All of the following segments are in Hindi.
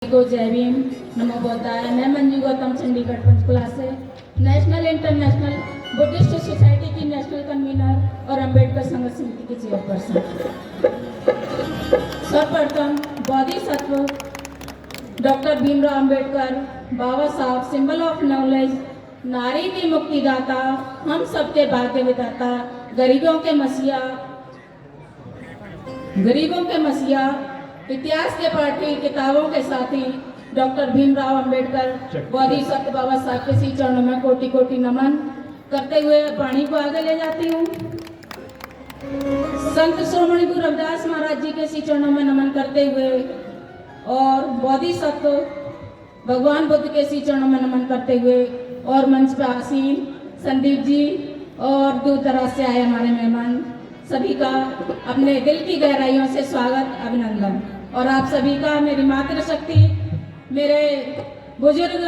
को जय भीम, नमो बुद्धाय। मैं मंजू गौतम चंडीगढ़ पंचकुला से नेशनल इंटरनेशनल बुद्धिस्ट सोसाइटी की नेशनल कन्वीनर और अंबेडकर संघ समिति की चेयरपर्सन। सर्वप्रथम बोधिसत्व डॉक्टर भीमराव अंबेडकर बाबा साहब, सिंबल ऑफ नॉलेज, नारी की मुक्तिदाता, हम सबके भाग्य विधाता, गरीबों के मसीहा, इतिहास के पाठी, किताबों के साथी डॉक्टर भीमराव अंबेडकर बोधिसत्व बाबा साहब के श्री चरणों में कोटि कोटि नमन करते हुए वाणी को आगे ले जाती हूँ। संत श्रोमणी गुरु रविदास महाराज जी के श्री चरणों में नमन करते हुए और बोधिसत्व भगवान बुद्ध के श्री चरणों में नमन करते हुए और मंच पर आसीन संदीप जी और दूर दराज से आए हमारे मेहमान सभी का अपने दिल की गहराइयों से स्वागत, अभिनंदन। और आप सभी का मेरी मातृशक्ति, मेरे बुजुर्ग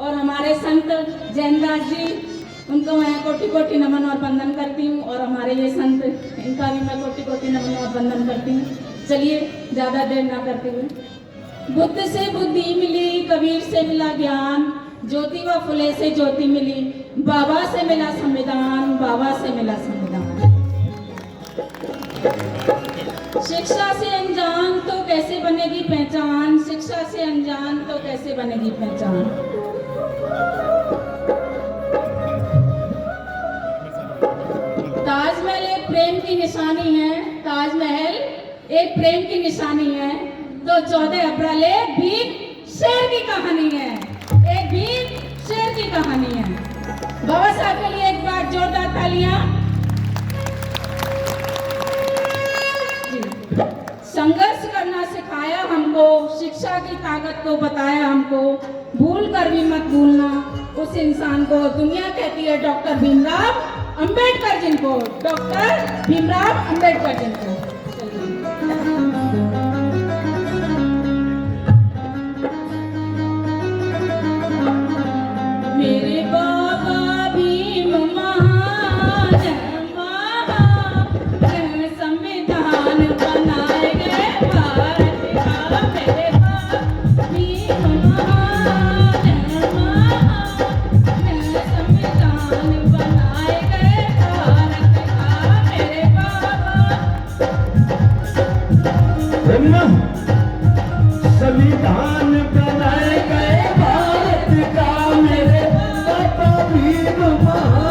और हमारे संत जैनदास जी, उनको मैं कोटि कोटि नमन और वंदन करती हूँ। और हमारे ये संत, इनका भी मैं कोटि कोटि नमन और वंदन करती हूँ। चलिए ज़्यादा देर ना करते हुए। बुद्ध से बुद्धि मिली, कबीर से मिला ज्ञान, ज्योति व फुले से ज्योति मिली, बाबा से मिला संविधान, बाबा से मिला संविधान। शिक्षा से अनजान तो कैसे बनेगी पहचान, शिक्षा से अनजान तो कैसे बनेगी पहचान। ताजमहल एक प्रेम की निशानी है, ताजमहल एक प्रेम की निशानी है, तो 14 अप्रैल एक भीम शेर की कहानी है, एक भीम शेर की कहानी है। बाबा साहब के लिए एक बार जोरदार तालियां। संघर्ष करना सिखाया हमको, शिक्षा की ताकत को बताया हमको, भूल कर भी मत भूलना उस इंसान को, दुनिया कहती है डॉक्टर भीमराव अंबेडकर जिनको, डॉक्टर भीमराव अंबेडकर जिनको। मेरे बाबा भीम महान संविधान बनाए गए भारत का, मेरे बाबा भीम महान संविधान बनाए गए भारत का, मेरे बाबा संविधान बनाए गए भारत का, मेरे बाबा भीम महान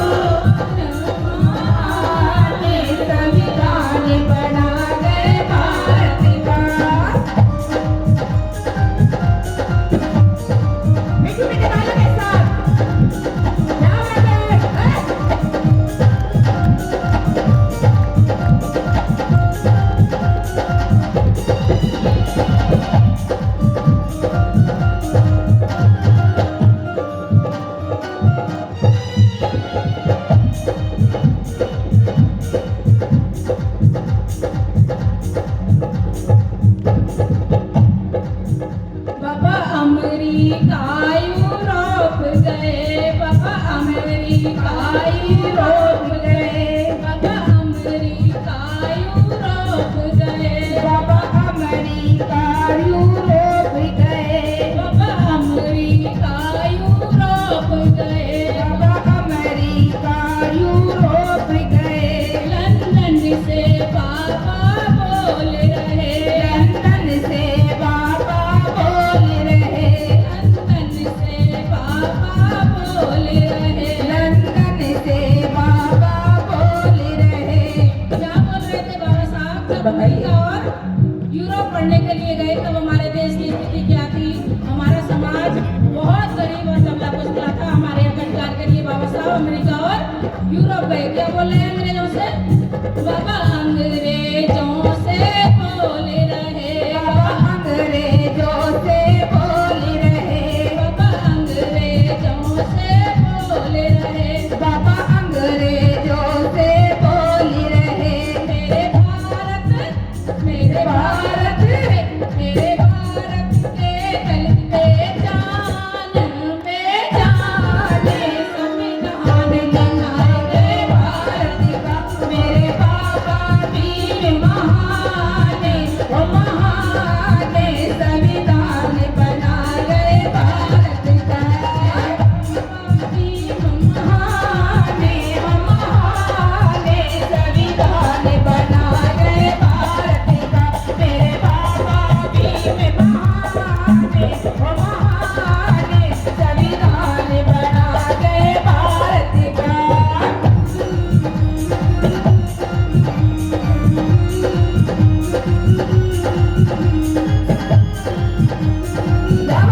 संविधान बना गए भारत का। मीठे मीठे गानों के साथ क्या बात है? बाबा अमेरिका यूरोप गए, बाबा अमेरिका यूरोप गए, बाबा अमेरिका यूरोप गए, बाबा अमेरिका यूरोप गए, बाबा अमेरिका यूरोप गए, बाबा अमेरिका यूरोप गए। लंदन से बाबा बोल रहे, लंदन से बाबा बोल रहे, लंदन से बाबा बोल रहे, लंदन से बाबा बोल रहे। क्या बोल रहे थे बाबा साहब? जब अमेरिका और यूरोप पढ़ने के लिए गए तब हमारे देश की स्थिति क्या थी? हमारा समाज बहुत गरीब और दबला कुचला था। हमारे यहाँ अधिकार के लिए बाबा साहब अमेरिका और यूरोप गए। क्या बोल रहे हैं अंग्रेजों से? बाबा अंग्रेजों से बोल रहे, बाबा अंग्रेजों से बोल रहे, बाबा अंग्रेजों से बोल रहे, बाबा अंग्रेजों से बोल रहे। मेरे भारत, मेरे भारत, मेरे भारत के दलित पहचान, संविधान बनाए गए भारत का, मेरे बाबा जब